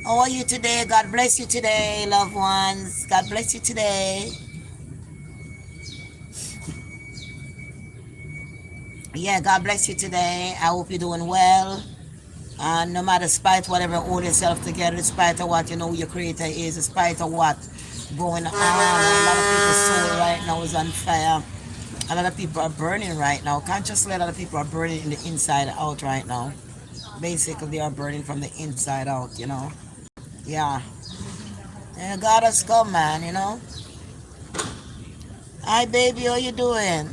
How are you today? God bless you today, loved ones. God bless you today. Yeah, God bless you today. I hope you're doing well. No matter despite whatever, hold yourself together, despite of what you know your creator is, despite of what going on. A lot of people's soul right now is on fire. A lot of people are burning right now. Consciously, a lot of people are burning in the inside out right now. Basically, they are burning from the inside out. Yeah. And God has come, man. Hi, baby, how you doing?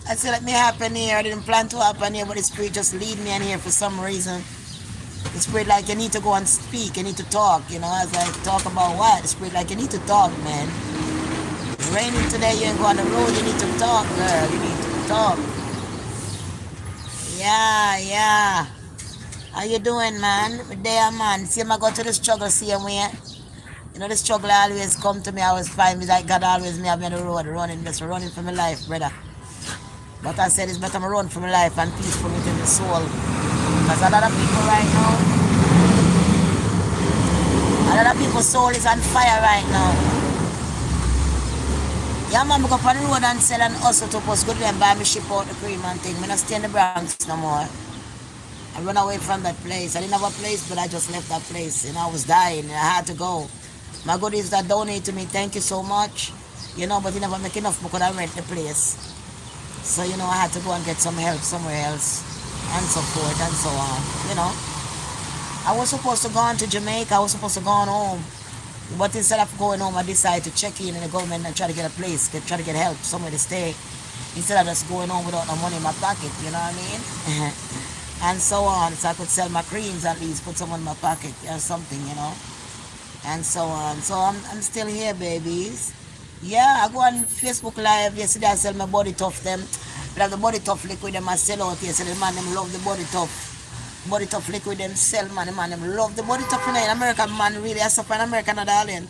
I said, let me happen here. I didn't plan to happen here, but the Spirit just lead me in here for some reason. The Spirit like, you need to go and speak. You need to talk. I was like, talk about what? The Spirit like, you need to talk, man. It's raining today. You ain't go on the road. You need to talk, girl. You need to talk. Yeah, yeah. How you doing, man? There, man. See, I go to the struggle, see him where. The struggle always come to me. I always find me like God always me have me on the road, just running for my life, brother. But I said it's better to run for my life and peaceful within the soul. Because a lot of people right now, a lot of people's soul is on fire right now. Yeah, man, I go up on the road and sell and hustle to post good and buy me ship out the cream and thing. I don't stay in the Bronx no more. I run away from that place. I didn't have a place, but I just left that place. I was dying. I had to go. My goodies that donate to me, thank you so much. But you never make enough because I rent the place. So, I had to go and get some help somewhere else and so forth and so on. I was supposed to go on to Jamaica. I was supposed to go on home. But instead of going home, I decided to check in the government and try to get a place, try to get help, somewhere to stay. Instead of just going home without no money in my pocket, you know what I mean? And so on. So I could sell my creams at least, put some in my pocket or something, and so on. So I'm still here, babies. Yeah, I go on Facebook Live. Yesterday I sell my body tough them. But have the body tough liquid them I sell out here. So the man them love the body tough. Body tough liquid them sell, man. The man them love the body tough in America, man. Really, I suffer in America, no, darling.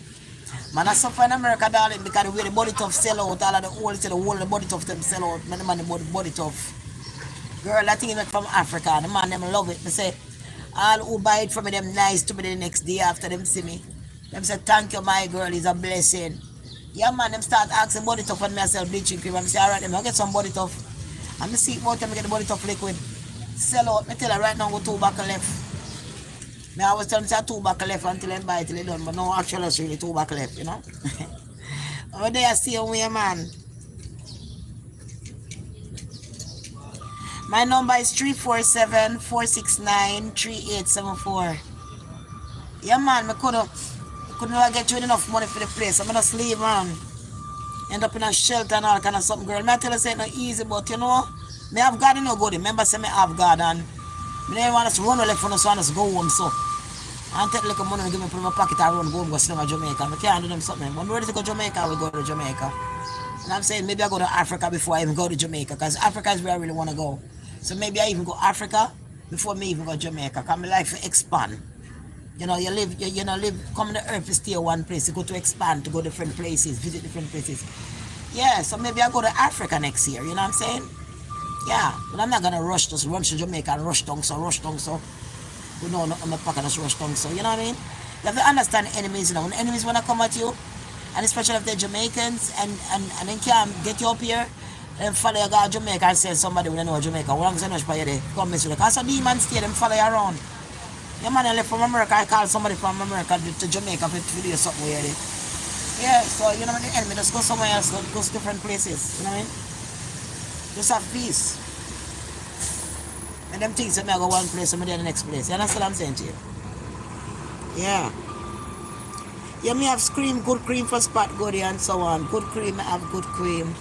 Man, I suffer in America, darling, because the way the body tough sell out, all of the whole of the body tough them sell out. Man, the man the body tough. Girl, I think it's from Africa. The man them love it. They say, all who buy it from me, them nice to me the next day after them see me. Them say, thank you, my girl, it's a blessing. Yeah, man, them start asking body tough on me, I sell bleaching cream. I'm say, all right, them, I'll get some body tough. I'm going to see more time I get the body tough liquid. Sell out. Me tell her right now, go 2 back left. Me always tell them, say 2 back left until I buy it till they done. But no, actually, it's really 2 back left. Over there, I see you, man. My number is 347-469-3874. Yeah, man, I couldn't get you enough money for the place. I'm gonna leave, man. End up in a shelter and all kind of something, girl. I tell you, say it's not easy, but me have God no good. Remember, say me have God, and me never want us to run away from us, so I just go home, so. And take like a money and give me put in my pocket and run, go home, go to Jamaica. I can't do them something. When we're ready to go to Jamaica, I will go to Jamaica. And I'm saying maybe I go to Africa before I even go to Jamaica, because Africa is where I really want to go. So maybe I even go Africa before me even go to Jamaica, because my life will expand. You live, come to earth to stay one place, to go to expand, to go different places, visit different places. Yeah, so maybe I go to Africa next year, you know what I'm saying? Yeah, but I'm not gonna rush to Jamaica and rush down, so. You know, I'm not pocket just rush down, so, you know what I mean? You have to understand enemies, when enemies wanna come at you, and especially if they're Jamaicans, and they can't get you up here, then follow you go to Jamaica and say somebody will know Jamaica. What I'm saying is, come miss with because demons stay, them follow you around. Yeah, man, I left from America. I called somebody from America to Jamaica to do something weird. Yeah, so, the enemy just go somewhere else, go to different places, you know what I mean? Just have peace. And them things that me go one place and me the next place. You understand what I'm saying to you? Yeah. Yeah, me have good cream for spot goodie and so on. Good cream, I have good cream.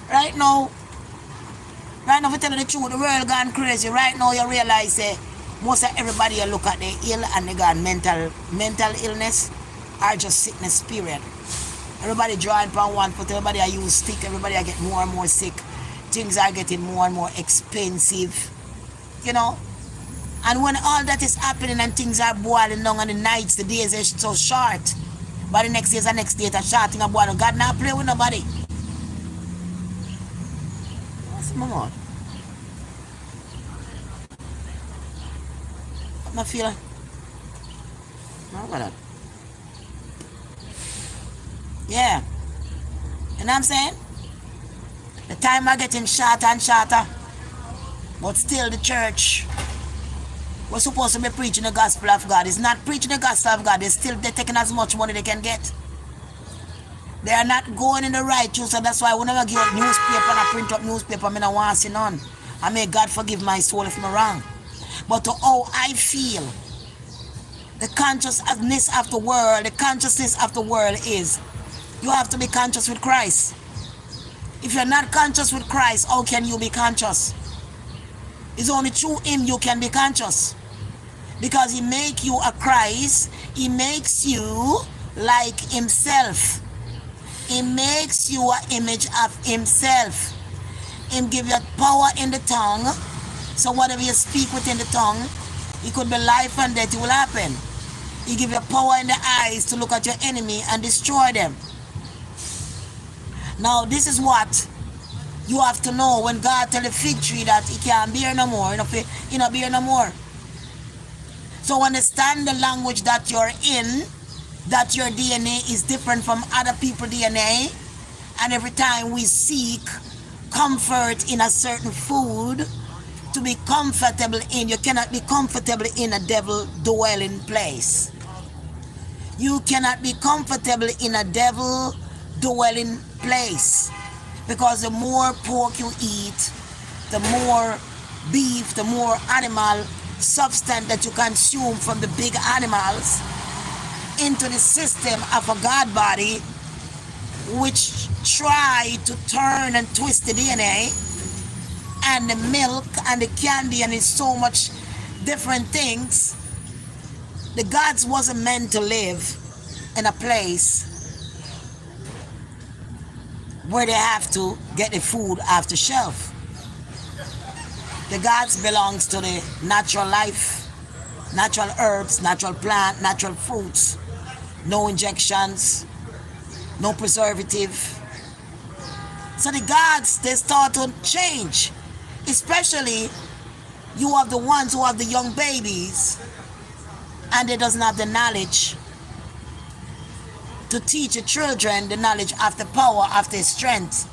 Right now, if I tell you the truth, the world gone crazy. Right now, you realize most of everybody you look at, they ill and they got mental illness or just sickness, period. Everybody drawing from one foot, everybody are use stick, everybody are getting more and more sick. Things are getting more and more expensive. And when all that is happening and things are boiling down and the nights, the days are so short, but the next day is the next day, it's shorting and boiling. God not play with nobody. What's my mouth? I feel like, yeah. You know what I'm saying? The time are getting shorter and shorter. But still the church, we're supposed to be preaching the gospel of God. It's not preaching the gospel of God. They're taking as much money they can get. They are not going in the right truth, so that's why whenever I give up newspaper and I print up newspaper, I don't want to see none. I may God forgive my soul if I'm wrong. But to how I feel, the consciousness of the world is you have to be conscious with Christ. If you're not conscious with Christ, how can you be conscious? It's only through him you can be conscious. Because he makes you a Christ, he makes you like himself. He makes you an image of himself. He give you power in the tongue. So whatever you speak within the tongue, it could be life and death, it will happen. He give you power in the eyes to look at your enemy and destroy them. Now this is what you have to know when God tell the fig tree that he can't bear no more, you know, bear no more. So understand the language that you're in, that your DNA is different from other people's DNA, and every time we seek comfort in a certain food to be comfortable in, you cannot be comfortable in a devil dwelling place. You cannot be comfortable in a devil dwelling place, because the more pork you eat, the more beef, the more animal substance that you consume from the big animals into the system of a God body, which try to turn and twist the DNA and the milk and the candy, and it's so much different things. The gods wasn't meant to live in a place where they have to get the food off the shelf. The gods belongs to the natural life, natural herbs, natural plant, natural fruits, no injections, no preservative. So the gods, they start to change. Especially you have the ones who have the young babies and they doesn't have the knowledge to teach the children the knowledge of the power, of the strength,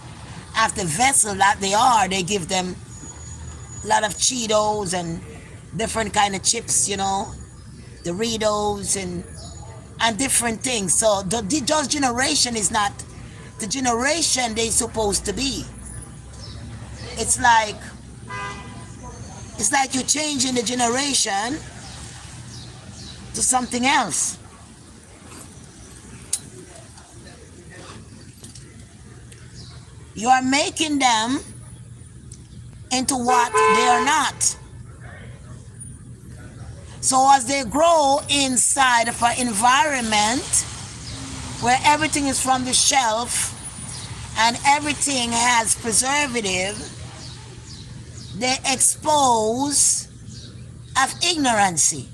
of the vessel that they are. They give them a lot of Cheetos and different kind of chips, you know, Doritos and different things. So those generation is not the generation they supposed to be. It's like you're changing the generation to something else. You are making them into what they are not. So as they grow inside of an environment where everything is from the shelf and everything has preservative, they expose of ignorancy.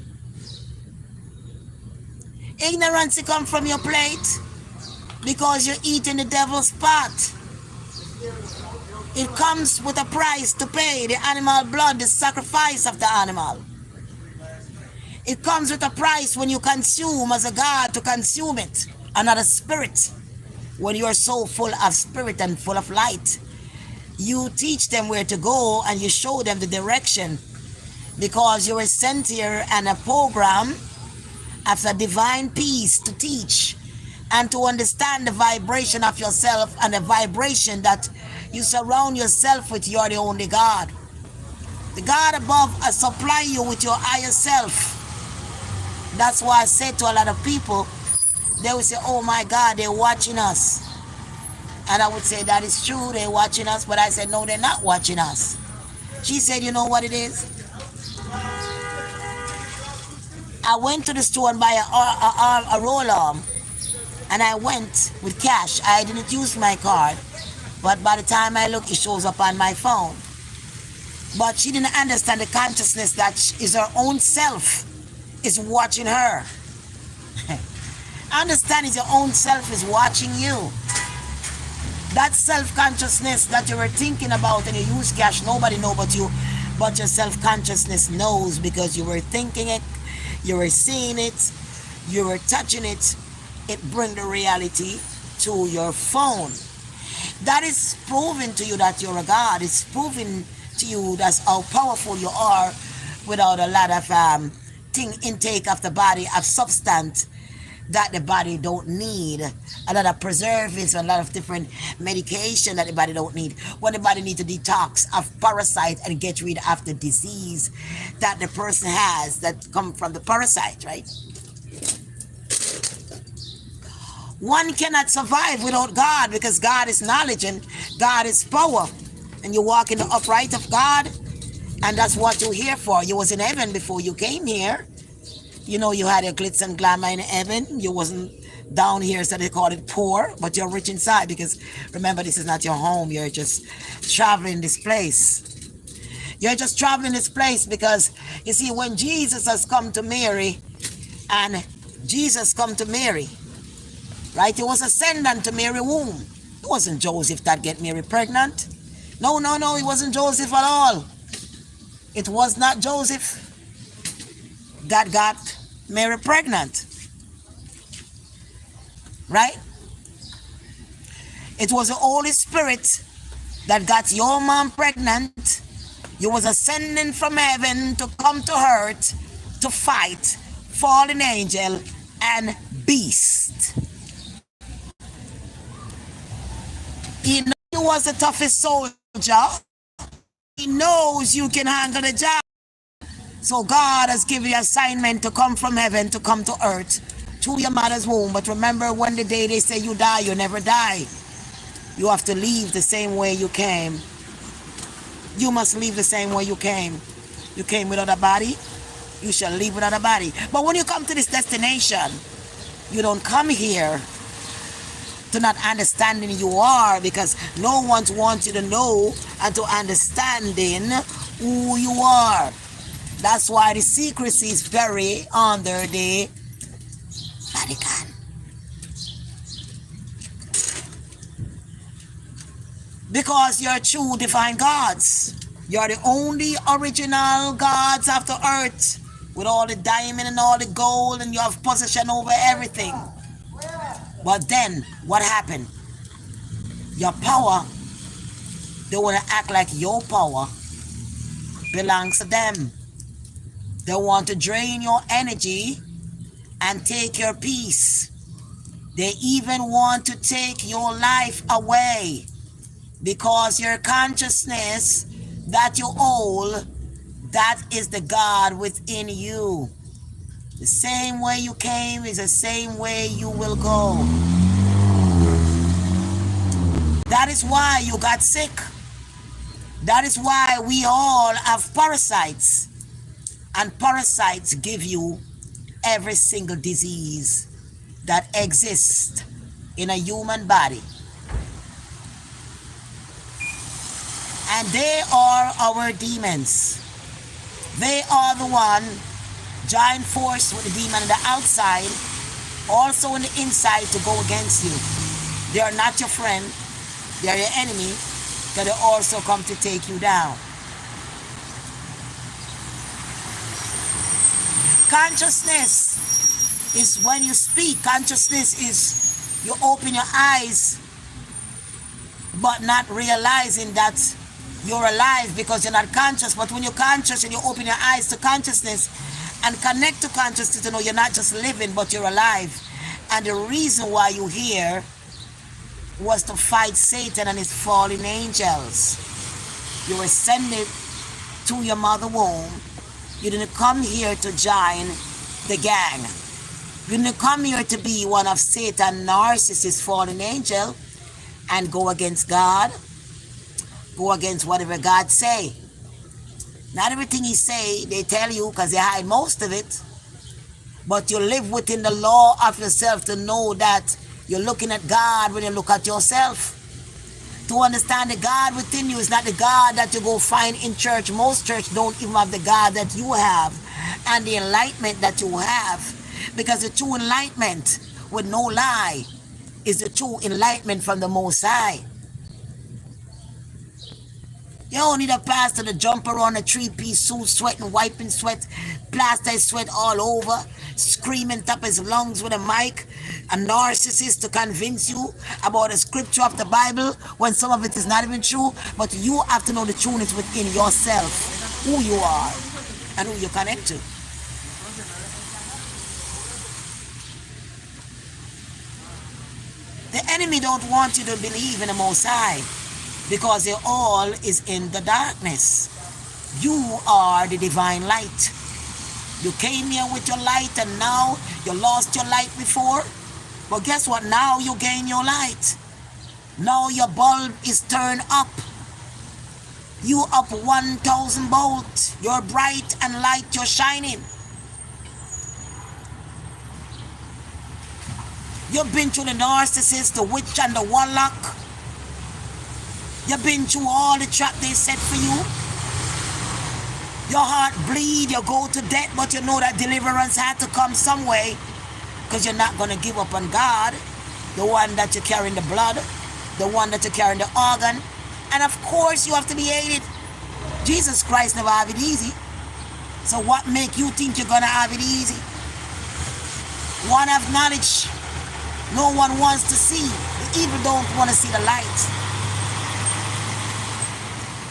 Ignorancy comes from your plate because you're eating the devil's pot. It comes with a price to pay, the animal blood, the sacrifice of the animal. It comes with a price when you consume as a God to consume it, another spirit. When you are so full of spirit and full of light, you teach them where to go and you show them the direction, because you were sent here and a program of a divine peace to teach and to understand the vibration of yourself and the vibration that you surround yourself with. You are the only God. The God above supply you with your higher self. That's why I say to a lot of people, they will say, oh my God, they're watching us. And I would say that is true, they're watching us, but I said, no, they're not watching us. She said, you know what it is? I went to the store and buy a roll-arm, and I went with cash. I didn't use my card, but by the time I look, it shows up on my phone. But she didn't understand the consciousness that is her own self is watching her. Understand is your own self is watching you. That self-consciousness that you were thinking about and you use cash, nobody knows but you, but your self-consciousness knows, because you were thinking it You were seeing it, you were touching it, it bring the reality to your phone. That is proving to you that you're a God. It's proving to you that's how powerful you are without a lot of intake of the body of substance that the body don't need, a lot of preservatives, a lot of different medication that the body don't need, when the body needs to detox of parasite and get rid of the disease that the person has that come from the parasite, right? One cannot survive without God, because God is knowledge and God is power, and you walk in the upright of God, and that's what you're here for. You was in heaven before you came here. You know, you had your glitz and glamour in heaven. You wasn't down here, so they call it poor, but you're rich inside, because remember, this is not your home. You're just traveling this place. You're just traveling this place because, you see, when Jesus has come to Mary, and Jesus come to Mary, right? He was ascendant to Mary's womb. It wasn't Joseph that get Mary pregnant. No, no, no, it wasn't Joseph at all. It was not Joseph that got Mary pregnant, right? It was the Holy Spirit that got your mom pregnant. You was ascending from heaven to come to earth to fight fallen angel and beast. He knows you was the toughest soldier. He knows you can handle the job. So God has given you assignment to come from heaven to come to earth through your mother's womb. But remember, when the day they say you die, you never die. You have to leave the same way you came. You must leave the same way you came. You came without a body, you shall leave without a body. But when you come to this destination, you don't come here to not understanding you are, because no one wants you to know and to understanding who you are. That's why the secrecy is very under the Vatican. Because you're true divine gods. You're the only original gods of the earth, with all the diamond and all the gold, and you have possession over everything. But then, what happened? Your power, they want to act like your power belongs to them. They want to drain your energy and take your peace. They even want to take your life away, because your consciousness that you hold, that is the God within you. The same way you came is the same way you will go. That is why you got sick. That is why we all have parasites. And parasites give you every single disease that exists in a human body. And they are our demons. They are the one join force with the demon on the outside, also on the inside, to go against you. They are not your friend, they are your enemy, but they also come to take you down. Consciousness is when you speak. Consciousness is you open your eyes but not realizing that you're alive, because you're not conscious. But when you're conscious and you open your eyes to consciousness and connect to consciousness, to know you're not just living but you're alive. And the reason why you're here was to fight Satan and his fallen angels. You were sent to your mother womb. You didn't come here to join the gang. You didn't come here to be one of Satan, narcissist, fallen angel, and go against God. Go against whatever God say. Not everything he say, they tell you, because they hide most of it. But you live within the law of yourself to know that you're looking at God when you look at yourself. To understand the God within you is not the God that you go find in church. Most church don't even have the God that you have and the enlightenment that you have. Because the true enlightenment, with no lie, is the true enlightenment from the Most High. You don't need a pastor to jump around a three-piece suit, sweating, wiping sweat, plaster his sweat all over, screaming top his lungs with a mic, a narcissist to convince you about the scripture of the Bible when some of it is not even true. But you have to know the truth is within yourself, who you are and who you connect to. The enemy don't want you to believe in the Most High because it all is in the darkness. You are the divine light. You came here with your light and now you lost your light before. But guess what? Now you gain your light. Now your bulb is turned up. You up 1,000 volts. You're bright and light, you're shining. You've been through the narcissist, the witch and the warlock. You've been through all the trap they set for you. Your heart bleed, you go to death, but you know that deliverance had to come some way because you're not going to give up on God, the one that you carry in the blood, the one that you carry in the organ. And of course you have to be hated. Jesus Christ never have it easy. So what make you think you're going to have it easy? One have knowledge. No one wants to see. The evil don't want to see the light.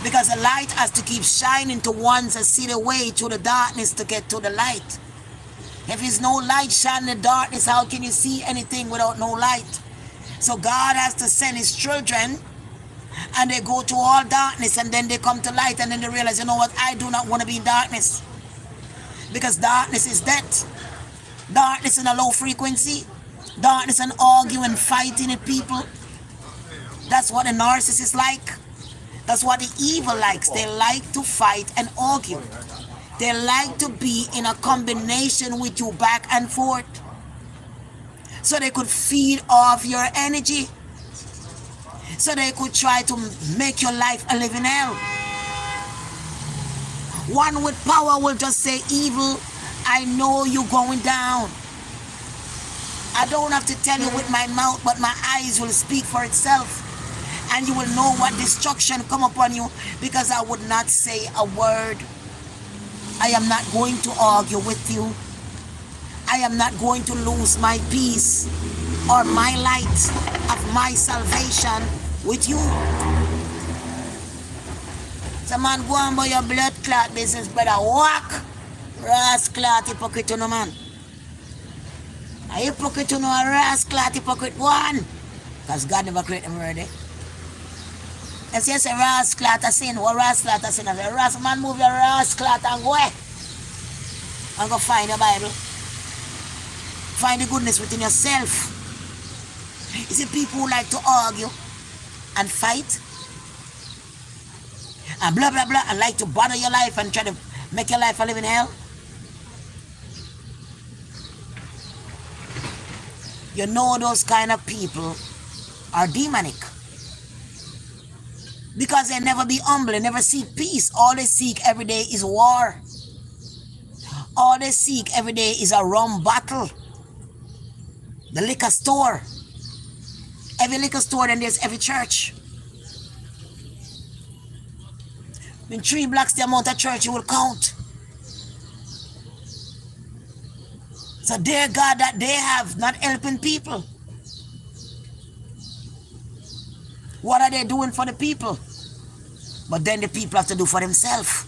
Because the light has to keep shining to ones that see the way through the darkness to get to the light. If there's no light shining in the darkness, how can you see anything without no light? So God has to send his children and they go to all darkness and then they come to light and then they realize, you know what, I do not want to be in darkness. Because darkness is death. Darkness in a low frequency. Darkness and arguing, fighting with people. That's what the narcissist like. That's what the evil likes. They like to fight and argue. They like to be in a combination with you back and forth. So they could feed off your energy. So they could try to make your life a living hell. One with power will just say, evil, I know you're going down. I don't have to tell you with my mouth, but my eyes will speak for itself. And you will know what destruction come upon you because I would not say a word. I am not going to argue with you. I am not going to lose my peace or my light of my salvation with you. So man, go on by your blood clot business, brother. Walk. Rascal, hypocrite, no man. A hypocrite, no, a rascal, hypocrite one. Because God never created them already. Yes, yes, a rascal, a sin. What rascal, a sin? A rascal, man, move your rascal and go away. And go find your Bible. Find the goodness within yourself. You see, people who like to argue and fight and blah, blah, blah, and like to bother your life and try to make your life a living hell. You know those kind of people are demonic. Because they never be humble, they never seek peace. All they seek every day is war. All they seek every day is a rum bottle. The liquor store. Every liquor store, then there's every church. In 3 blocks the amount of church you will count. So dear God that they have not helping people. What are they doing for the people? But then the people have to do for themselves.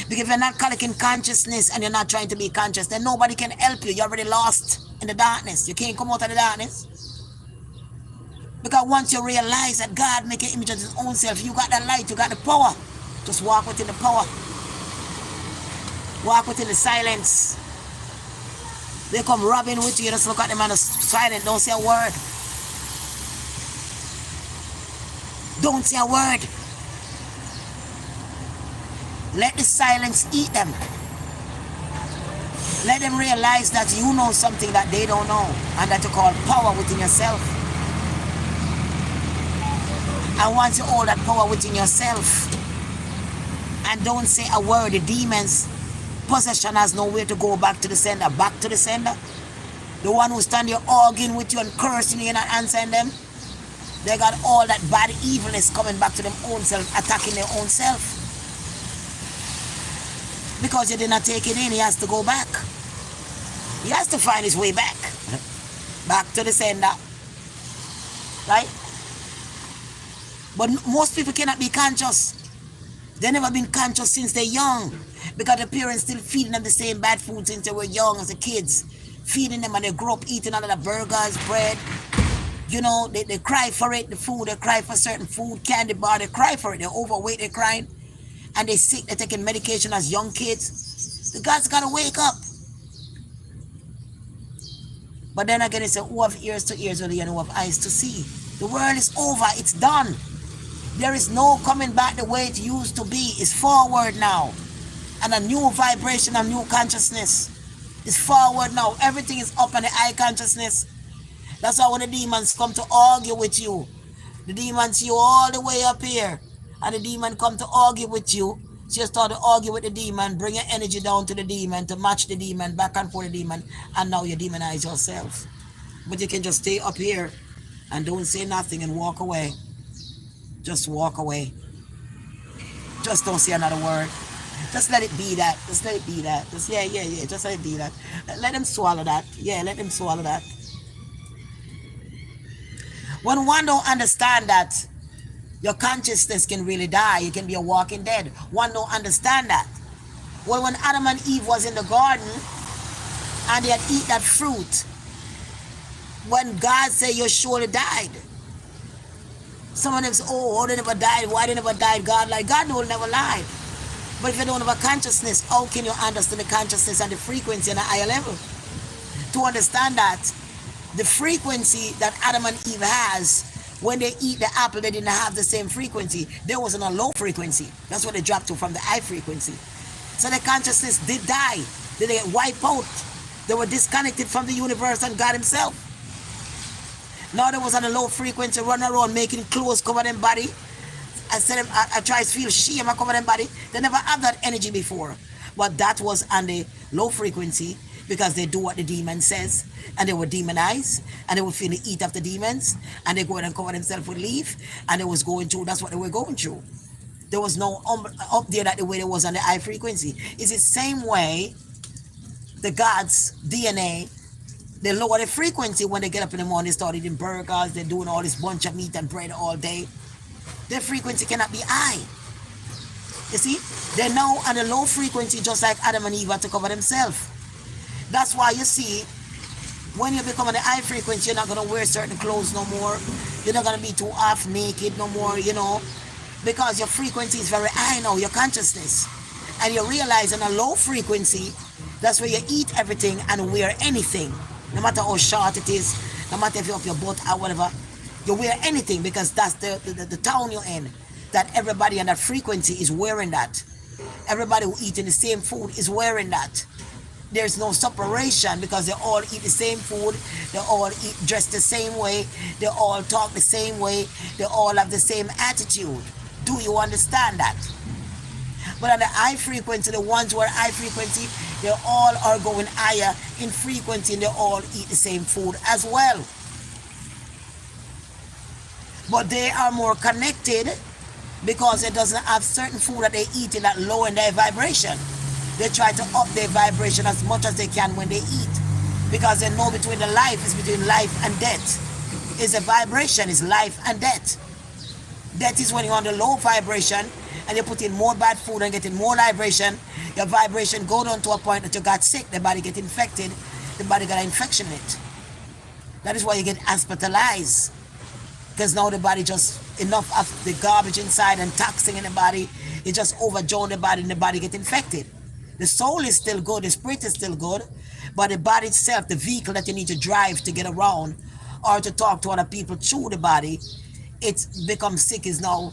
Because if you're not collecting consciousness and you're not trying to be conscious, then nobody can help you. You're already lost in the darkness. You can't come out of the darkness. Because once you realize that God make an image of his own self, you got the light, you got the power. Just walk within the power. Walk within the silence. They come robbing with you, just look at them and silent, don't say a word. Don't say a word. Let the silence eat them. Let them realize that you know something that they don't know and that you call power within yourself. And once you hold that power within yourself and don't say a word, the demons, possession has nowhere to go back to the sender. Back to the sender. The one who stand here arguing with you and cursing you and not answering them. They got all that bad evilness coming back to them own self, attacking their own self. Because you did not take it in, he has to go back. He has to find his way back. Back to the sender. Right? But most people cannot be conscious. They never been conscious since they're young. Because the parents still feeding them the same bad food since they were young as the kids. Feeding them and they grow up eating all of the burgers, bread. You know, they cry for it, the food, they cry for certain food, candy bar, they cry for it, they're overweight, they're crying. And they're sick, they're taking medication as young kids. The God's gotta wake up. But then again, it's a who have ears to ears, or the who have eyes to see. The world is over, it's done. There is no coming back the way it used to be. It's forward now. And a new vibration, a new consciousness. It's forward now. Everything is up on the eye consciousness. That's why when the demons come to argue with you, the demons see you all the way up here, and the demon come to argue with you, so you start to argue with the demon, bring your energy down to the demon, to match the demon, back and forth the demon, and now you demonize yourself. But you can just stay up here and don't say nothing and walk away. Just walk away. Just don't say another word. Just let it be that. Just let it be that. Just yeah. Just let it be that. Let them swallow that. Yeah, let them swallow that. When one don't understand that your consciousness can really die, you can be a walking dead. One don't understand that. Well, when Adam and Eve was in the garden and they had eat that fruit, when God said you surely died, some of them say, oh, they never died. Why they never died? God will never lie. But if you don't have a consciousness, how can you understand the consciousness and the frequency on a higher level? To understand that the frequency that Adam and Eve has, when they eat the apple, they didn't have the same frequency. There was a low frequency. That's what they dropped to from the high frequency. So the consciousness did die. They get wiped out. They were disconnected from the universe and God himself. Now they was on a low frequency, run around making clothes cover them body. I try to feel shame and cover them body. They never had that energy before. But that was on the low frequency, because they do what the demon says, and they were demonized, and they would feel the heat of the demons, and they go and cover themselves with leaf, and they was going through, that's what they were going through. There was no up there that the way there was on the high frequency. It's the same way the God's DNA, they lower the frequency when they get up in the morning, they start eating burgers, they're doing all this bunch of meat and bread all day. Their frequency cannot be high. You see, they're now on a low frequency, just like Adam and Eve had to cover themselves. That's why you see, when you become on the high frequency, you're not going to wear certain clothes no more. You're not going to be too half naked no more, you know, because your frequency is very high now, your consciousness. And you realize on a low frequency, that's where you eat everything and wear anything, no matter how short it is, no matter if you're up your butt or whatever. You wear anything, because that's the town you're in, that everybody on that frequency is wearing that. Everybody who eating the same food is wearing that. There's no separation, because they all eat the same food, they all eat dressed the same way, they all talk the same way, they all have the same attitude. Do you understand that? But on the high frequency, the ones who are high frequency, they all are going higher in frequency, and they all eat the same food as well. But they are more connected, because it doesn't have certain food that they eat in that low in their vibration. They try to up their vibration as much as they can when they eat, because they know between the life is between life and death. It's a vibration, it's life and death. Death is when you're on the low vibration and you put in more bad food and getting more vibration. Your vibration go down to a point that you got sick, the body get infected, the body got an infection in it. That is why you get hospitalized, because now the body just enough of the garbage inside and toxin in the body, it just overdrawn the body and the body get infected. The soul is still good, the spirit is still good, but the body itself, the vehicle that you need to drive to get around or to talk to other people through the body, it's become sick, is now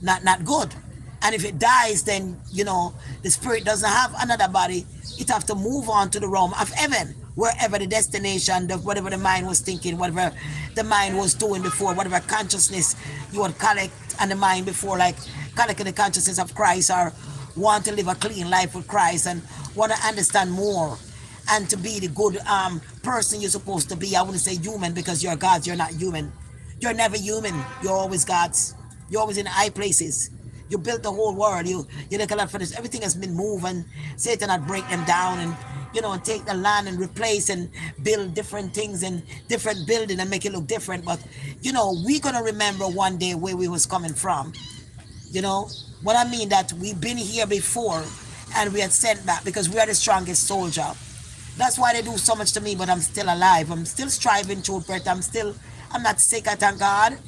not good. And if it dies, then, you know, the spirit doesn't have another body. It have to move on to the realm of heaven, wherever the destination, whatever the mind was thinking, whatever the mind was doing before, whatever consciousness you would collect on the mind before, like collecting the consciousness of Christ, or want to live a clean life with Christ and want to understand more and to be the good person you're supposed to be. I wouldn't say human, because you're God, you're not human. You're never human. You're always God's. You're always in high places. You built the whole world. You look a lot for this. Everything has been moved, and Satan had break them down, and and take the land and replace and build different things and different building and make it look different. But we're gonna remember one day where we was coming from. You know what I mean? That we've been here before, and we had sent back because we are the strongest soldier. That's why they do so much to me, but I'm still alive. I'm still striving to birth. I'm not sick, I thank God.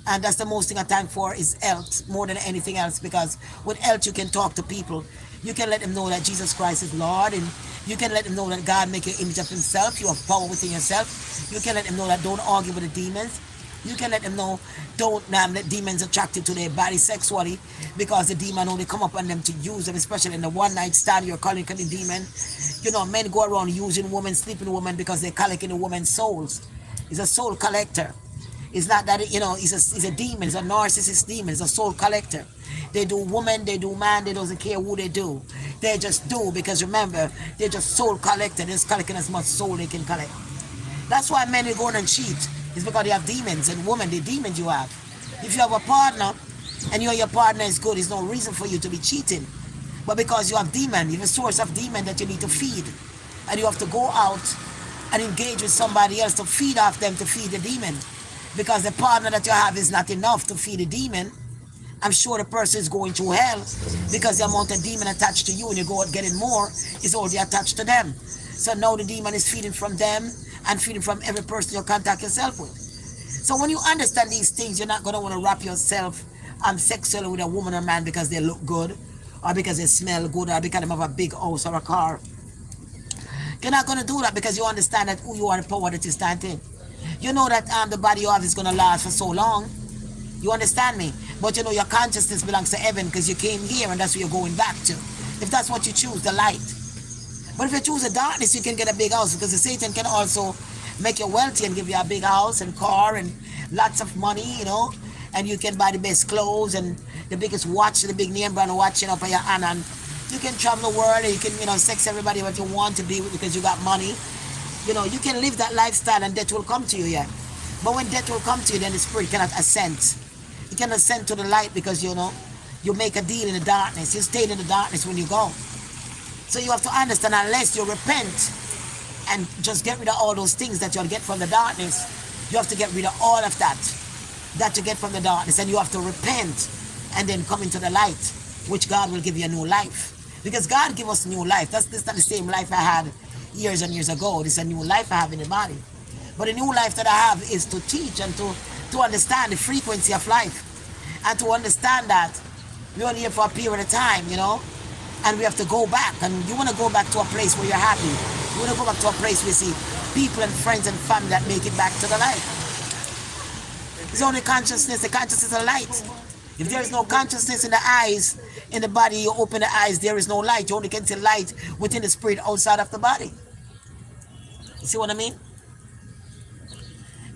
And that's the most thing I thank for is health more than anything else, because with health you can talk to people. You can let them know that Jesus Christ is Lord, and you can let them know that God make an image of himself. You have power within yourself. You can let them know that don't argue with the demons. You can let them know don't let demons attracted to their body sexually, because the demon only come up on them to use them, especially in the one night stand. You're calling the demon. Men go around using women, sleeping with women because they're collecting the women's souls. He's a soul collector. It's not that he's a demon. He's a narcissist demon. He's a soul collector. They do woman, they do man. They doesn't care who they do. They just do, because remember, they're just soul collector. They're just collecting as much soul they can collect. That's why men will go and cheat. It's because they have demons, and women, the demons you have. If you have a partner and your partner is good, there's no reason for you to be cheating. But because you have demon, you have a source of demon that you need to feed, and you have to go out and engage with somebody else to feed off them, to feed the demon. Because the partner that you have is not enough to feed the demon. I'm sure the person is going through hell, because the amount of demon attached to you and you go out getting more is already attached to them. So now the demon is feeding from them and feeding from every person you contact yourself with. So when you understand these things, you're not going to want to wrap yourself sexually with a woman or man because they look good, or because they smell good, or because they have a big house or a car. You're not going to do that, because you understand that who you are, the power that you stand in. You know that the body you have is going to last for so long. You understand me? But your consciousness belongs to heaven, because you came here and that's where you're going back to. If that's what you choose, the light. But if you choose the darkness, you can get a big house, because the Satan can also make you wealthy and give you a big house and car and lots of money, and you can buy the best clothes and the biggest watch, the big name brand watch up on your hand, and you can travel the world, and you can sex everybody what you want to be with, because you got money. You can live that lifestyle and death will come to you, yeah. But when death will come to you, then the spirit cannot ascend. You can ascend to the light, because you make a deal in the darkness. You stay in the darkness when you go. So you have to understand, unless you repent and just get rid of all those things that you'll get from the darkness, you have to get rid of all of that you get from the darkness, and you have to repent and then come into the light, which God will give you a new life. Because God give us new life. This is not the same life I had years and years ago. This is a new life I have in the body. But the new life that I have is to teach and to understand the frequency of life, and to understand that we're only here for a period of time, and we have to go back. And you want to go back to a place where you're happy. You want to go back to a place where you see people and friends and family that make it back to the light. It's only consciousness. The consciousness is a light. If there is no consciousness in the eyes, in the body, you open the eyes, there is no light. You only can see light within the spirit outside of the body. You see what I mean?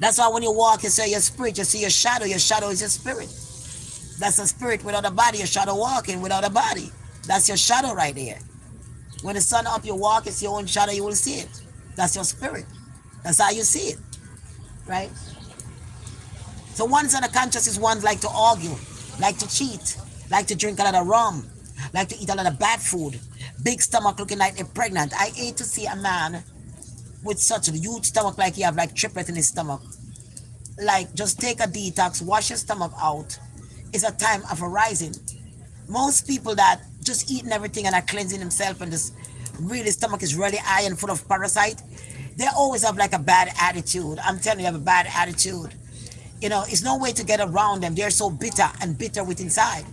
That's why when you walk, you see your spirit, you see your shadow. Your shadow is your spirit. That's a spirit without a body. Your shadow walking without a body. That's your shadow right there. When the sun up, you walk, it's your own shadow, you will see it. That's your spirit. That's how you see it. Right? So one's unconscious ones like to argue, like to cheat, like to drink a lot of rum, like to eat a lot of bad food, big stomach looking like they're pregnant. I hate to see a man with such a huge stomach like he have like triplet in his stomach. Like, just take a detox, wash your stomach out. It's a time of a rising. Most people that just eating everything and are cleansing themselves, and this really stomach is really high and full of parasite, they always have like a bad attitude. I'm telling you, have a bad attitude. It's no way to get around them. They're so bitter and bitter with inside.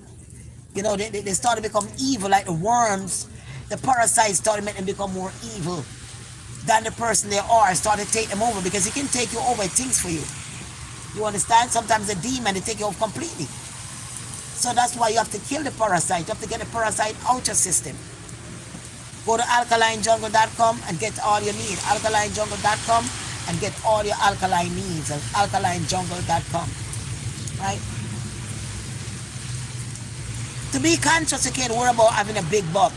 They start to become evil, like the worms. The parasites start to make them become more evil than the person they are. Start to take them over, because he can take you over, things for you. You understand? Sometimes the demon, they take you off completely. So that's why you have to kill the parasite. You have to get the parasite out your system. Go to alkalinejungle.com and get all you need. alkalinejungle.com and get all your alkaline needs at alkalinejungle.com. Right? To be conscious, you can't worry about having a big butt,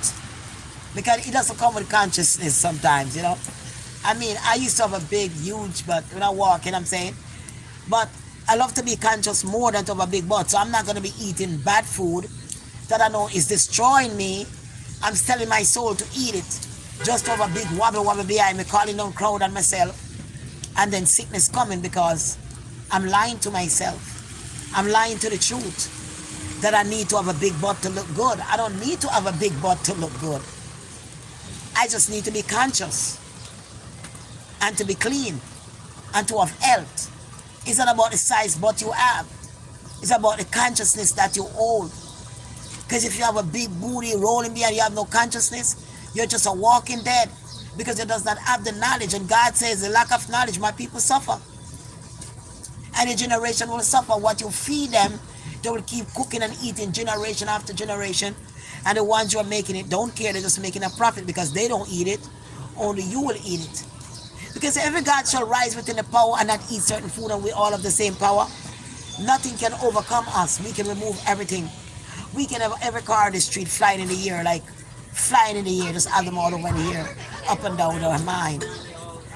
because it doesn't come with consciousness sometimes, I mean, I used to have a big, huge butt when I walk, I'm saying. But I love to be conscious more than to have a big butt. So I'm not going to be eating bad food that I know is destroying me. I'm telling my soul to eat it just to have a big wobble behind me, calling down crowd on myself. And then sickness coming because I'm lying to myself. I'm lying to the truth that I need to have a big butt to look good. I don't need to have a big butt to look good. I just need to be conscious and to be clean and to have health. It's not about the size butt you have. It's about the consciousness that you hold. Because if you have a big booty rolling behind, you have no consciousness, you're just a walking dead. Because it does not have the knowledge. And God says, the lack of knowledge, my people suffer. And the generation will suffer. What you feed them, they will keep cooking and eating generation after generation. And the ones who are making it don't care. They're just making a profit because they don't eat it. Only you will eat it. Because every God shall rise within the power and not eat certain food, and we all have the same power. Nothing can overcome us. We can remove everything. We can have every car in the street flying in the air, like flying in the air, just have them all over the air, up and down our mind.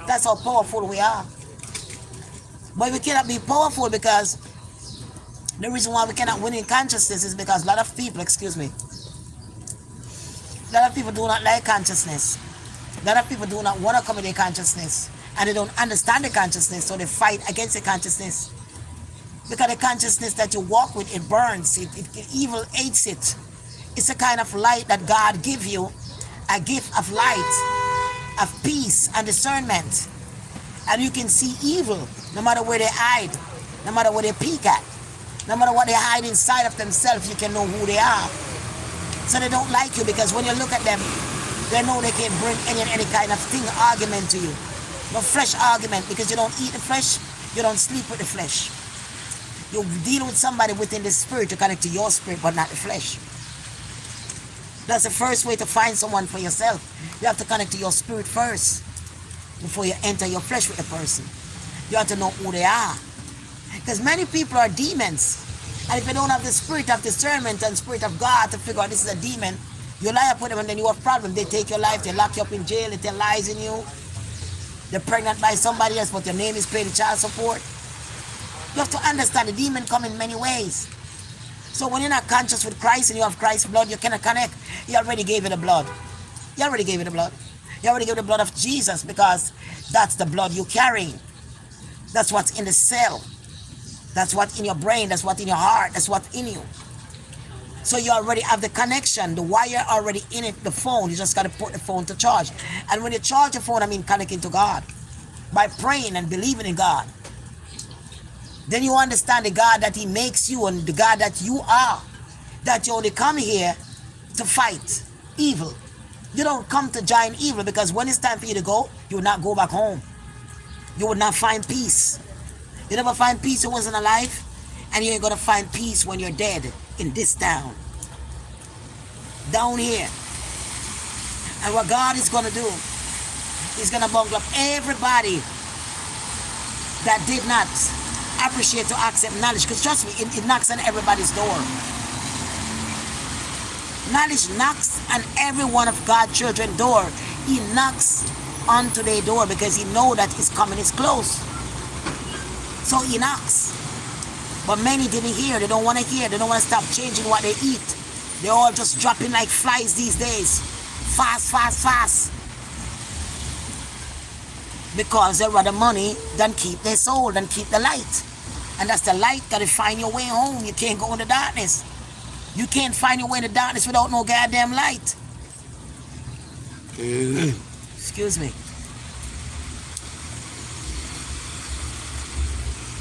That's how powerful we are. But we cannot be powerful because the reason why we cannot win in consciousness is because a lot of people, a lot of people do not like consciousness. A lot of people do not want to come in their consciousness, and they don't understand the consciousness, so they fight against the consciousness. Because the consciousness that you walk with, it burns, evil hates it. It's a kind of light that God gives you, a gift of light, of peace and discernment. And you can see evil no matter where they hide, no matter where they peek at, no matter what they hide inside of themselves, you can know who they are. So they don't like you because when you look at them, they know they can't bring any kind of thing, argument to you. No flesh argument, because you don't eat the flesh, you don't sleep with the flesh. You deal with somebody within the spirit to connect to your spirit, but not the flesh. That's the first way to find someone for yourself. You have to connect to your spirit first before you enter your flesh with the person. You have to know who they are. Because many people are demons. And if you don't have the spirit of discernment and spirit of God to figure out this is a demon, you lie up with them and then you have problems. They take your life, they lock you up in jail, they tell lies in you. They're pregnant by somebody else, but your name is paid child support. You have to understand the demon come in many ways. So when you're not conscious with Christ and you have Christ's blood, you cannot connect. He already gave you the blood. He already gave you the blood. He already gave you the blood of Jesus, because that's the blood you're carrying. That's what's in the cell. That's what's in your brain. That's what's in your heart. That's what's in you. So you already have the connection. The wire already in it, the phone. You just got to put the phone to charge. And when you charge your phone, I mean connecting to God. By praying and believing in God. Then you understand the God that He makes you and the God that you are. That you only come here to fight evil. You don't come to join evil, because when it's time for you to go, you will not go back home. You will not find peace. You never find peace when you wasn't alive, and you ain't going to find peace when you're dead in this town. Down here. And what God is going to do, He's going to bungle up everybody that did not appreciate to accept knowledge. Because trust me, it knocks on everybody's door. Knowledge knocks on every one of God's children's door. He knocks onto their door because He know that His coming is close. So He knocks. But many didn't hear. They don't want to hear. They don't want to stop changing what they eat. They're all just dropping like flies these days. Fast, fast, fast. Because they rather money than keep their soul, than keep the light. And that's the light that will find your way home. You can't go in the darkness. You can't find your way in the darkness without no goddamn light. Excuse me.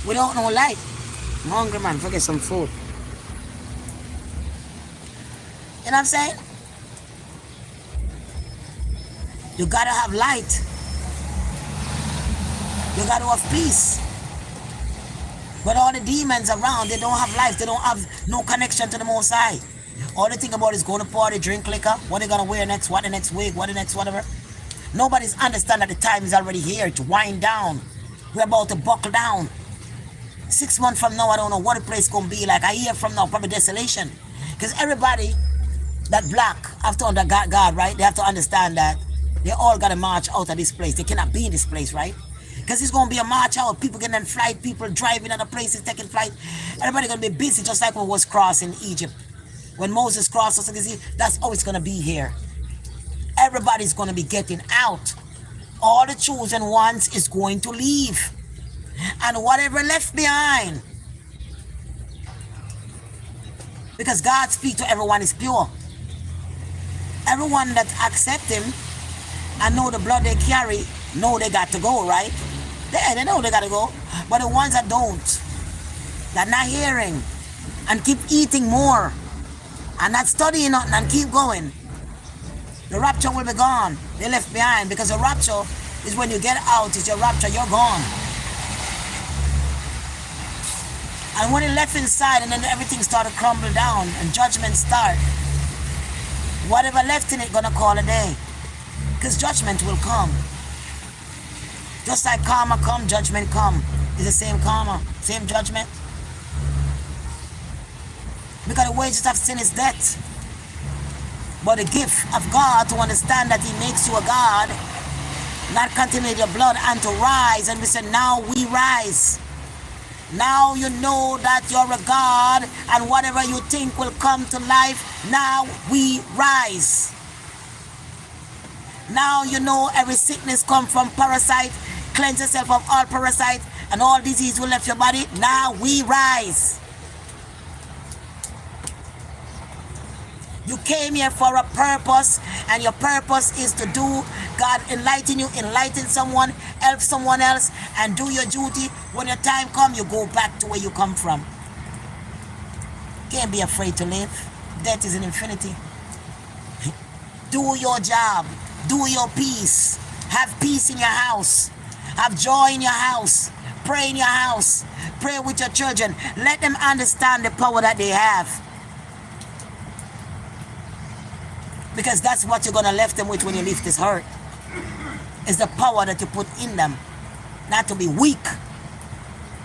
Without no light. I'm hungry, man. Forget some food. You know what I'm saying? You gotta have light. You gotta have peace. But all the demons around, they don't have life. They don't have no connection to the Most High. All they think about is going to party, drink liquor. What they gonna wear next? What the next wig? What the next whatever? Nobody's understand that the time is already here to wind down. We're about to buckle down. 6 months from now, I don't know what the place gonna be like. A year from now, probably desolation. Because everybody that black have to under God, right? They have to understand that they all gotta march out of this place. They cannot be in this place, right? Because it's going to be a march out. People getting on flight, people driving other places, taking flight. Everybody going to be busy, just like when was crossing Egypt. When Moses crossed us, that's how it's going to be here. Everybody's going to be getting out. All the chosen ones is going to leave. And whatever left behind, because God's speak to everyone is pure. Everyone that accept him and know the blood they carry, know they got to go, right? They know they got to go. But the ones that don't, that not hearing and keep eating more and not studying nothing and keep going, the rapture will be gone. They left behind, because the rapture is when you get out, it's your rapture, you're gone. And when it left inside and then everything started to crumble down and judgment start, whatever left in it gonna call a day. Because judgment will come. Just like karma come, judgment come. It's the same karma, same judgment. Because the wages of sin is death. But the gift of God, to understand that he makes you a God, not contaminate your blood, and to rise. And we say, now we rise. Now you know that you're a God, and whatever you think will come to life, now we rise. Now you know every sickness come from parasite. Cleanse yourself of all parasite, and all disease will left your body. Now we rise. You came here for a purpose, and your purpose is to do. God enlighten you, enlighten someone, help someone else, and do your duty. When your time comes, you go back to where you come from. Can't be afraid to live. Death is an infinity. Do your job. Do your peace. Have peace in your house. Have joy in your house. Pray in your house. Pray with your children. Let them understand the power that they have. Because that's what you're going to left them with when you leave this earth. It's the power that you put in them. Not to be weak,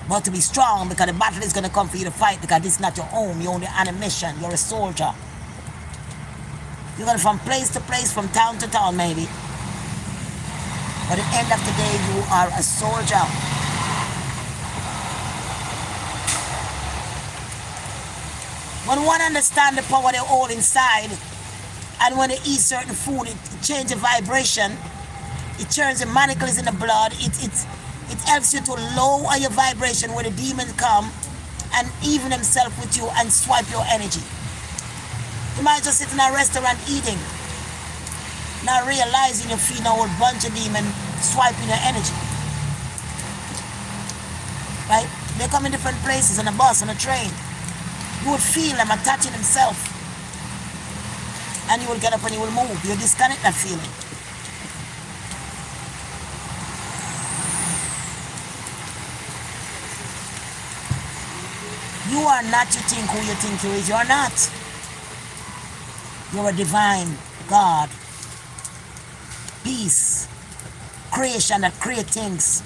but to be strong, because the battle is going to come for you to fight, because this is not your home. You're only on a mission. You're a soldier. You're going from place to place, from town to town maybe. But at the end of the day, you are a soldier. When one understands the power they hold inside, and when they eat certain food, it changes the vibration. It turns the molecules in the blood. It helps you to lower your vibration when the demons come and even themselves with you and swipe your energy. You might just sit in a restaurant eating, not realizing you're feeding a whole bunch of demons swiping your energy. Right? They come in different places, on a bus, on a train. You will feel them attaching themselves. And you will get up and you will move. You disconnect that feeling. You are not you think who you think you is. You are not. You're a divine God. Peace. Creation that create things.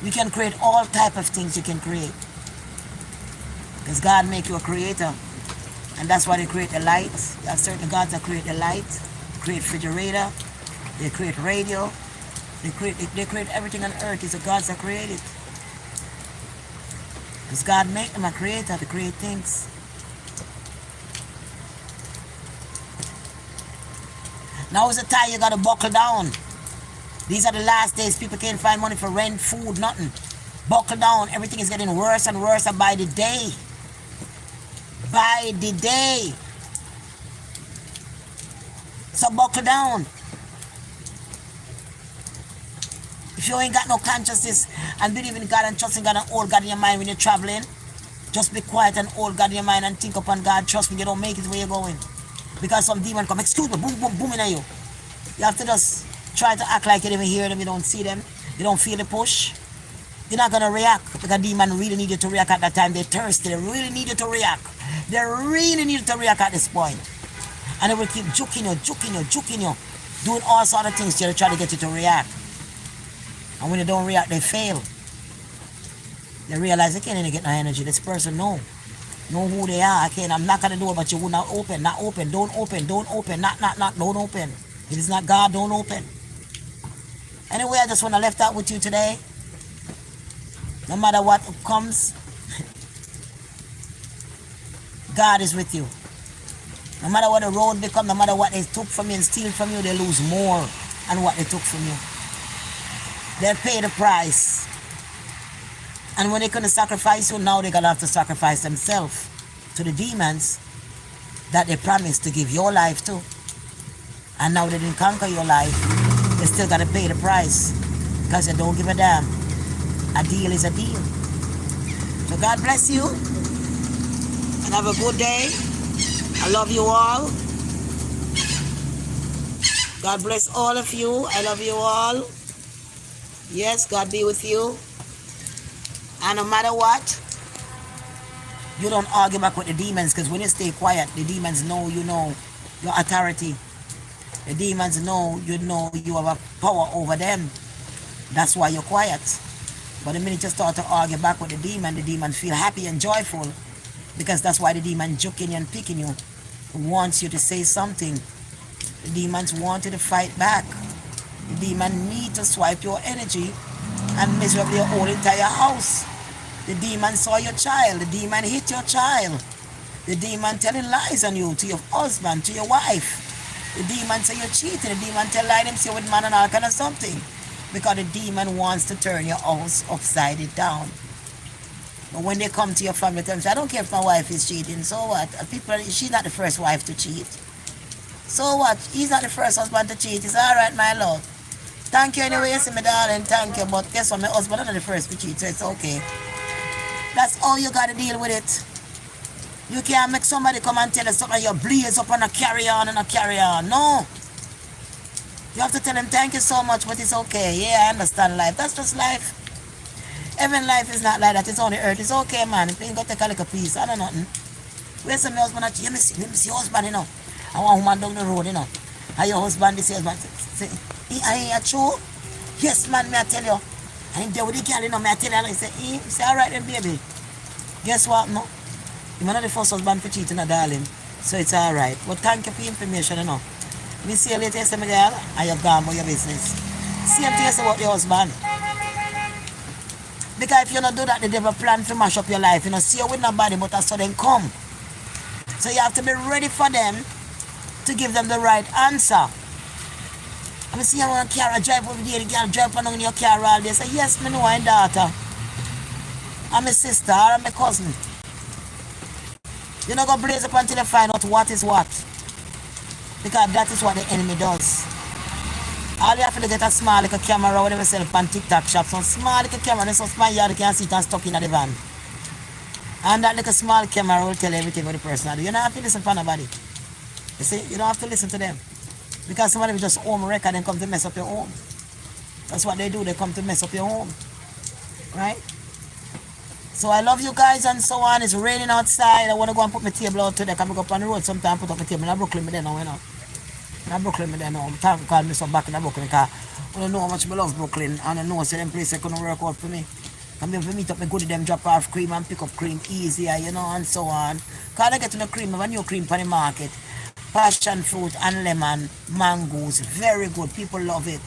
You can create all type of things you can create. Because God make you a creator. And that's why they create the light. There are certain gods that create the light, create refrigerator, they create radio, they create everything on earth. It's the gods that create it. Because God made them a creator to create things. Now is the time you gotta buckle down. These are the last days. People can't find money for rent, food, nothing. Buckle down. Everything is getting worse and worse by the day. By the day. So buckle down. If you ain't got no consciousness and believe in God and trust in God and hold God in your mind when you're traveling, just be quiet and hold God in your mind and think upon God. Trust me, you don't make it where you're going. Because some demon come, excuse me, boom, boom, boom in you. You have to just try to act like you don't hear them, you don't see them, you don't feel the push. You're not going to react, because demon really need you to react at that time. They're thirsty. They really need you to react. They really need you to react at this point. And they will keep juking you, doing all sort of things to try to get you to react. And when you don't react, they fail. They realize they can't even get no energy. This person know who they are. I'm not going to do it, but you will not open. Not open. Don't open. Don't open. Not. Don't open. It is not God. Don't open. Anyway, I just want to left that with you today. No matter what comes, God is with you. No matter what the road become, no matter what they took from you and steal from you, they lose more than what they took from you. They'll pay the price. And when they couldn't sacrifice you, now they're going to have to sacrifice themselves to the demons that they promised to give your life to. And now they didn't conquer your life. They still got to pay the price because they don't give a damn. A deal is a deal. So God bless you and have a good day. I love you all. God bless all of you. I love you all. Yes, God be with you. And no matter what, you don't argue back with the demons, because when you stay quiet, the demons know you know your authority. The demons know you have a power over them. That's why you're quiet. But the minute you start to argue back with the demon feel happy and joyful, because that's why the demon joking you and picking you. Wants you to say something. The demons want you to fight back. The demon need to swipe your energy and miserably your whole entire house. The demon saw your child. The demon hit your child. The demon telling lies on you, to your husband, to your wife. The demon say you're cheating. The demon tell lie them say with man and all kind of something. Because the demon wants to turn your house upside it down. But when they come to your family, they say, I don't care if my wife is cheating. So what? She's not the first wife to cheat. So what? He's not the first husband to cheat. It's all right, my love. Thank you anyway, you see me, darling. Thank you. But guess what? My husband is not the first to cheat, so it's okay. That's all you got to deal with it. You can't make somebody come and tell you something, you blaze up and a carry on and a carry on. No. You have to tell them, thank you so much, but it's okay. Yeah, I understand life. That's just life. Heaven life is not like that. It's only earth. It's okay, man. If you ain't got to take a little piece, I don't know nothing. Where's my husband? Let me see your husband, you know. I want a woman down the road, you know. And your husband, this husband. Say, I ain't true? Yes, man, may I tell you. I ain't there with the girl, you know, may I tell you. And I say, all right then, baby. Guess what, no? You're not the first husband for cheating, darling. So it's all right. But thank you for your information, you know. Me see you later, say, my girl, and you're gone about your business. Same thing about your husband. Because if you don't do that, the devil plan to mash up your life. You know, see you with nobody, but a sudden come. So you have to be ready for them to give them the right answer. I mean, see you want a car, drive over there, the girl drive along in your car all day. Say, yes, me know my daughter. I'm my sister, or I'm my cousin. You're not going to blaze up until you find out what is what. Because that is what the enemy does. All you have to do is get a small little camera, whatever sell on TikTok shop. Some small little camera, so small you can see it and stuck in the van. And that little small camera will tell everything about the person. You don't have to listen to nobody. You see, you don't have to listen to them. Because somebody will just home record and come to mess up your home. That's what they do, they come to mess up your home. Right? So I love you guys and so on. It's raining outside. I want to go and put my table out today. I can go up on the road sometime, put up my table. In Brooklyn, me there now, you know. In Brooklyn, me there now. I'm talking to call me some back in Brooklyn because I don't know how much I love Brooklyn. And I know so them place I couldn't work out for me. I'm able to meet up my goodie, them drop off cream and pick up cream easier, you know, and so on. Because I get to the cream, I have a new cream for the market. Passion fruit and lemon, mangoes, very good. People love it.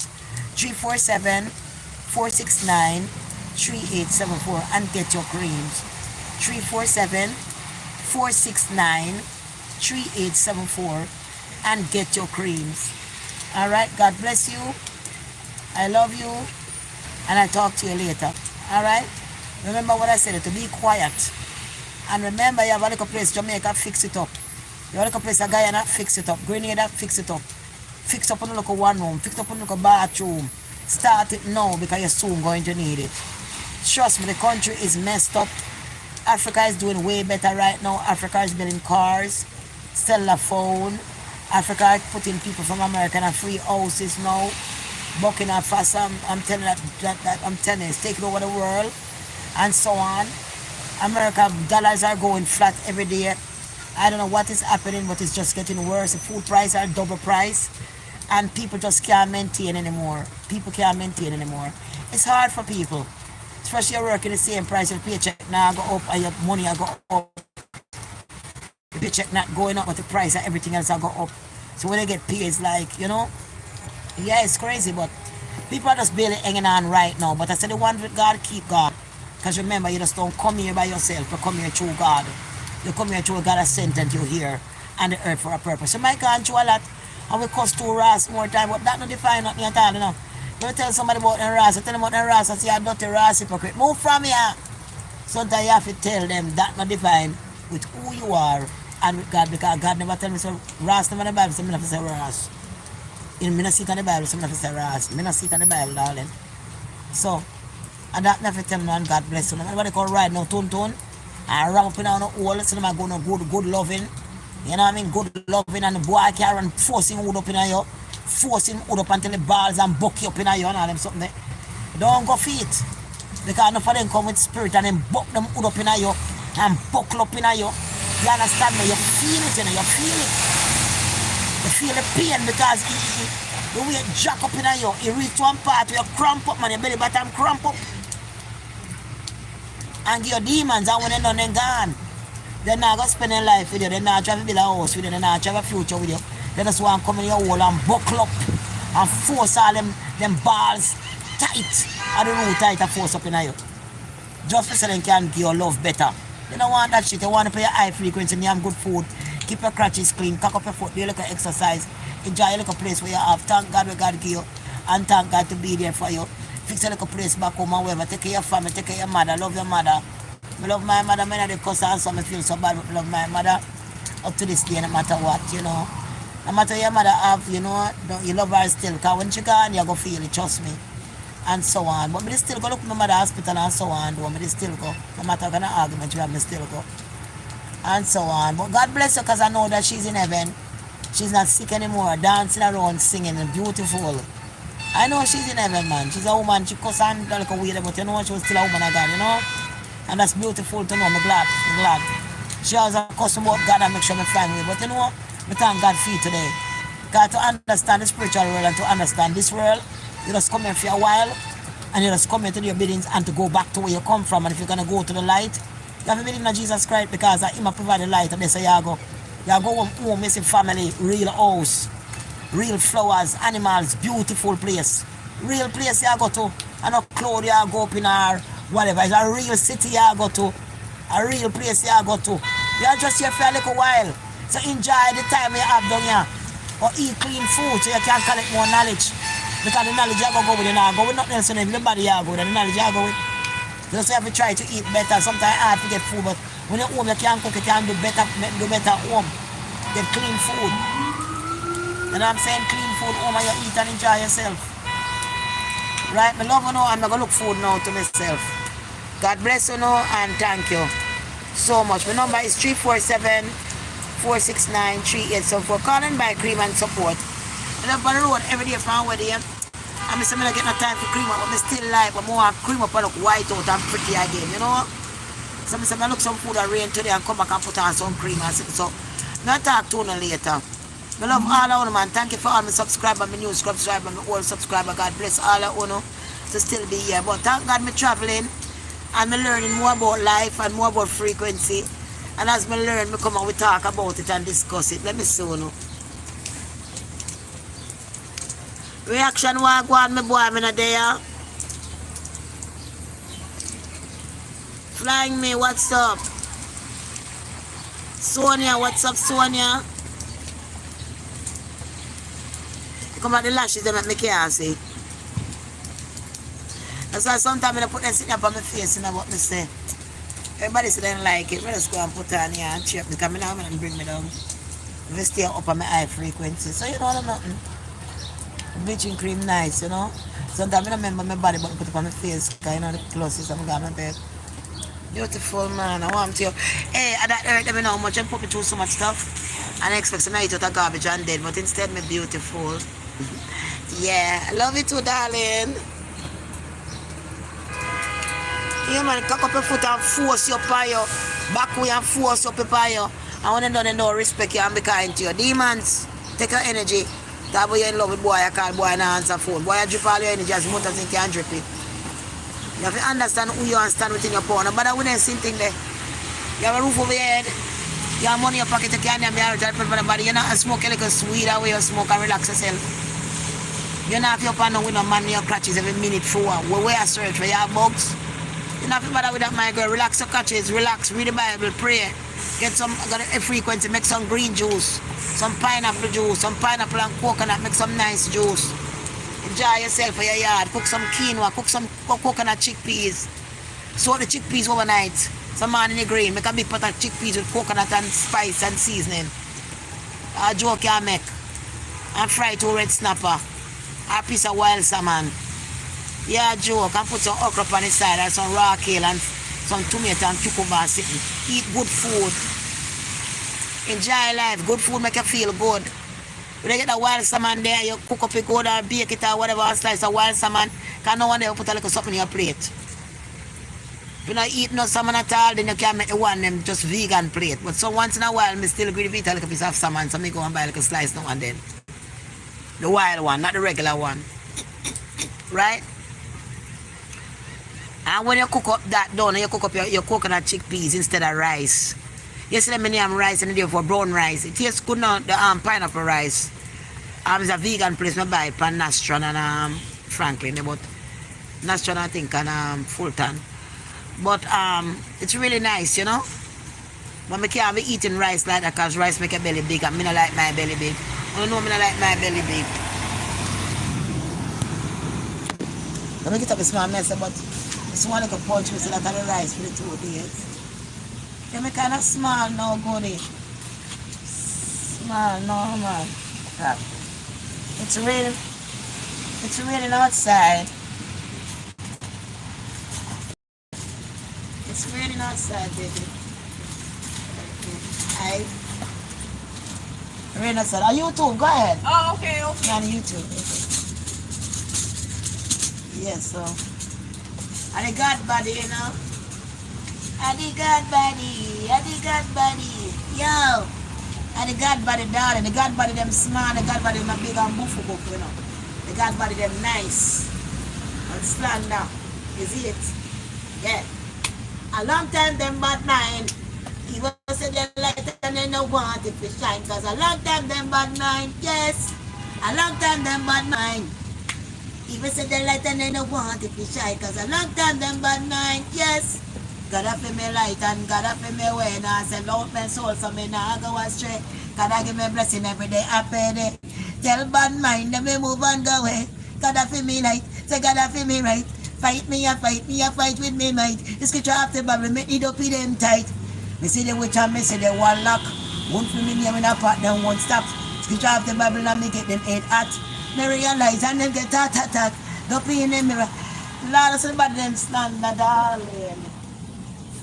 347-469-3874 and get your creams. 347-469-3874 and get your creams. All right, God bless you. I love you, and I'll talk to you later. All right, remember what I said, to be quiet. And remember, you have a little place, Jamaica, fix it up. You have a little place, Guyana, fix it up. Grenada, fix it up. Fix up on a little one room, fix up on a little bathroom. Start it now because you're soon going to need it. Trust me, the country is messed up. Africa is doing way better right now. Africa is building cars, cellular phone. Africa is putting people from America in free houses now. Burkina Faso, I'm telling I'm telling you, it's taking over the world and so on. America dollars are going flat every day. I don't know what is happening, but it's just getting worse. The food prices are double price. And people just can't maintain anymore. People can't maintain anymore. It's hard for people. Especially you're working the same price, your paycheck now go up and your money will go up. The paycheck not going up, but the price of everything else will go up. So when they get paid, it's like, you know, yeah, it's crazy, but People are just barely hanging on right now. But I said the one with God, keep God. Because remember, you just don't come here by yourself. You come here through God. You come here through God has sent you here on the earth for a purpose. So my God through a lot. And we cost two ras more time. But that not define nothing at all, you know. You tell somebody about the ras. You tell them about the ras. I say, I'm not a ras hypocrite. Move from here. Sometimes you have to tell them that not define with who you are and with God. Because God never tell me, so ras never in the Bible. So I have to say ras. In me not see it in the Bible. So I have to say ras. Me not see it in the Bible, darling. So, and that never tell me, and God bless you. Nobody can ride no tune. And ramp in on the hole, so them go no good loving. You know what I mean? Good loving, and the boy can run forcing wood up in you. Forcing wood up until the balls and buck you up in you and all them something there. Don't go feet. Because enough of them come with spirit and then buck them wood up in you and buckle up in you. You understand me? You feel it, you know, you feel it. You feel the pain because the way it jack up in you, you reach one part where you cramp up, man, your belly bottom cramp up. And give your demons, and when they're done, they're gone. They're not going to spend their life with you. They're not trying to build a house with you. They're not trying to have a future with you. They just want to come in your hole and buckle up and force all them balls tight. And the root tight and force up in you. Just so they can give your love better. You don't want that shit. You want to play a high frequency, you have good food, keep your crutches clean, cock up your foot, do a little exercise, enjoy a little place where you have. Thank God where God give you, and thank God to be there for you. Fix a little place back home and wherever. Take care of your family, take care of your mother, love your mother. I love my mother, I know the cuss and some I feel so bad, but I love my mother up to this day, no matter what, you know. No matter your mother have, you know, you love her still, because when she gone, you go feel it, trust me. And so on. But I still go look at my mother hospital and so on, though. I still go. No matter what kind of argument you have, I still go. And so on. But God bless her, because I know that she's in heaven. She's not sick anymore, dancing around, singing, beautiful. I know she's in heaven, man. She's a woman, she cuss and like a weird, but you know she was still a woman of God, you know? And that's beautiful to know. I'm glad. She has a custom about God and make sure I'm fine with. But you know, I thank God for you today. Because to understand the spiritual world and to understand this world, you just come here for a while and you just come here to do your biddings and to go back to where you come from. And if you're going to go to the light, you have to believe in Jesus Christ because He might provide the light. And they say, you go home, you see family, real house, real flowers, animals, beautiful place. Real place you go to. And no clothes you go up in or whatever. It's a real city you go to. A real place you go to. You're just here for a little while. So enjoy the time you have down here. Or eat clean food so you can collect more knowledge. Because the knowledge you go with, you know, go with nothing else in everybody you go with, and the knowledge you go with. You just have to try to eat better. Sometimes it's hard to get food, but when you're home, you can cook, you can do better at home. Get clean food. You know what I'm saying? Clean food home and you eat and enjoy yourself. Right, my love, you know, I'm going to look food now to myself. God bless you now and thank you so much. My number is 347-469-3874. Calling by Cream and Support. I live on the road every day from where they are. I say I get no time for cream up, but I still like, but more cream up and look white out and pretty again, you know? So I say I look some food and rain today and come back and put on some cream and so. I'll talk to you later. I love all of you, man. Thank you for all my subscribers, my new subscribers, my old subscribers. God bless all of you to still be here. But thank God I'm traveling and I'm learning more about life and more about frequency. And as I learn, I come and we talk about it and discuss it. Let me see you. Reaction walk on my boy, I'm not there. Flying me, what's up? Sonia, what's up, Sonia? Come at the lashes, they make me can't see. That's why sometimes I put them sitting up on my face and what me say. Everybody say they don't like it. I just go and put on here and check me because I know I'm bring me down. If I stay up on my high frequency. So you know nothing. Bleaching cream nice, you know. Sometimes I don't remember my body but I put it on my face because you know the closest I'm going to my bed. Beautiful man, I want to. Hey, I don't hurt them how much and put me through so much stuff. And I expect some eat out of garbage and dead, but instead me beautiful. Yeah, I love you too, darling. Yeah, man, cock up your foot and force your fire. Back way and force up your fire. And when they don't respect you and be kind to you. Demons, take your energy. That boy you're in love with boy, I call boy and answer phone. Boy, you drip all your energy as much as you can drip it. You have to understand who you stand within your power. But I wouldn't see thing there. You have a roof over your head. You have money in your pocket, you can't have your heart for the body. You're not smoke a little sweet away or smoke and relax yourself. You're not up and down with no man in your crutches every minute for what? Where I search for your bugs? You're not bother with that, my girl. Relax your crutches, relax, read the Bible, pray. Get some, got a frequency, make some green juice, some pineapple juice, some pineapple and coconut, make some nice juice. Enjoy yourself for your yard. Cook some quinoa, cook some coconut chickpeas. Soak the chickpeas overnight. Some man in the green, make a big pot of chickpeas with coconut and spice and seasoning. A joke can make. And fry 2 red snapper. A piece of wild salmon. Yeah, joke. And put some okra on the side and some raw kale and some tomato and cucumber sitting. Eat good food. Enjoy life. Good food make you feel good. When you get the wild salmon there, you cook up it good or bake it or whatever, and slice of wild salmon. Because no one there will put a little something in your plate. If you don't eat no salmon at all, then you can make the one them just vegan plate. But so once in a while, I still agree to eat a little piece of salmon, so I go and buy a little slice now and then. The wild one, not the regular one. Right? And when you cook up that done, you cook up your coconut chickpeas instead of rice. You see them name rice and they for brown rice. It tastes good now, the pineapple rice. It's a vegan place I buy pan Nastron and Franklin, but Nastron I think and Fulton. But it's really nice, you know. But I can't be eating rice like that because rice make your belly big and I don't like my belly big. I know I don't like my belly big. Let me get up a small mess, but this one like a punch me so that I the rice for the 2 days. You make kind of small now, goody. Small, no man. It's raining outside. It's raining outside, baby. Hi. Rain outside. On YouTube, go ahead. Oh, okay. On YouTube. Okay. Yes, so. And the God body, you know. And the God body. Yo. And the God body, darling. The God body, them small. The God body, them big and buffy, you know. The God body, them nice. And slender. Is it? Yeah. A long time them bad mind. Even say they like it and they don't want it to shine. Cause a long time them bad mind. Yes. A long time them bad mind. Even say they like it and they don't want it to shine. Cause a long time them bad mind. Yes. God have me light and God have me way. Now I say loud my soul so me now go astray. God I give me blessing every day. Happy day. Tell bad mind let me move and go away. God have me light. Say God have me right. Fight me with me might. The scripture of the Bible make it up in them tight. Me see the witch and me see the warlock. Won't for me name in a part them won't stop. Scripture of the Bible and me get them head hot. Me realize and them get hot. Don't be in the mirror. Lord somebody them stand darling.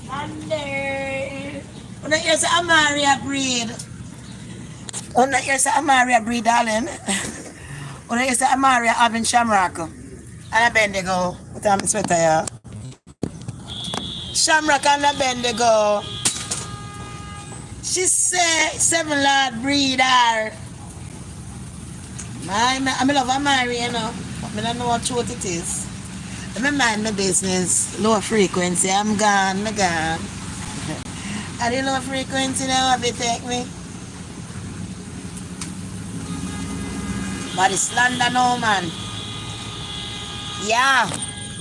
Stand there. When I hear say Amaria breed. When I hear say Amaria breed darling. When I hear say Amaria having shamrock. And a Bendigo. Put on my sweater, yeah. Shamrock and a Bendigo. She say 7 Lord breeder. I love a Mary, you know. But I don't know what truth it is. I mind my business. Low frequency. I'm gone. I the low frequency now have to take me. But it's slander no man. Yeah,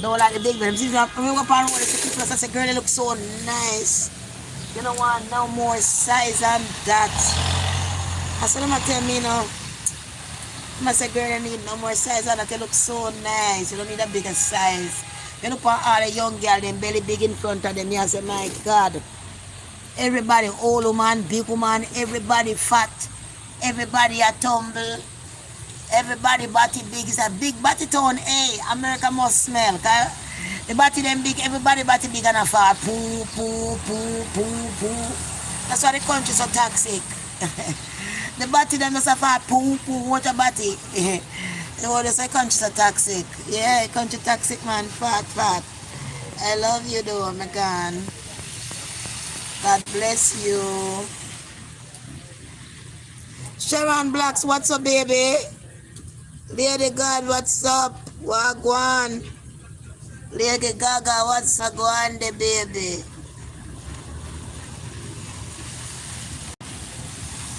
don't like the big man. I'm going to go around with the people. I say, girl, you look so nice. You don't want no more size than that. I said, I'm going to tell me, you know. I say, girl, you need no more size than that. You look so nice. You don't need a bigger size. You look at all the young girls, them belly big in front of them. You say, my God. Everybody, old woman, big woman, everybody fat. Everybody a tumble. Everybody body big. It's a big body town. Hey, America must smell. Okay? The body them big. Everybody body big and a far. Poo. That's why the country so toxic. The body them just a far. Poo. What a body? Oh, they say country so toxic. Yeah, country toxic man. Fat. I love you though, my God. God bless you. Sharon Blacks, what's up, baby? Lady God, what's up? Wagwan. Lady Gaga, what's up? Go on the baby.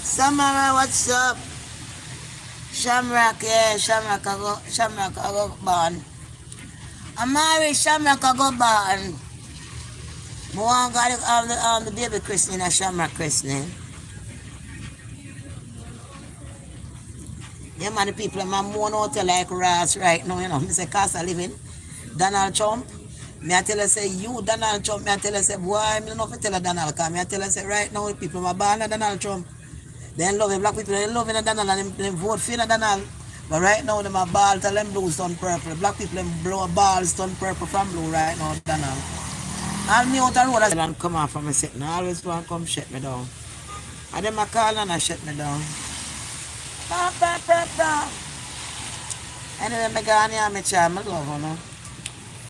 Samara, what's up? Shamrock, yeah, Shamrock, I go born. I'm married, Shamrock, I go born. I want to go the baby christening, a Shamrock christening. Yeah, man, the people in my moon hotel like Ross right now, you know. Me say, cost of living. Donald Trump. Me I tell her, say, you, Donald Trump. Me I tell her, say, boy, I don't know if I tell her Donald, because me I tell her, say, right now, the people in my born Donald Trump. They love it. Black people, they love in Donald, and they vote for Donald. But right now, them a ball, tell them blue, turn purple. Black people, them blow balls, turn purple from blue right now, Donald. All me out the road and come off from me sitting. I always want to come shut me down. And them a call and I shut me down. Anyway, I go on here, I love her, no?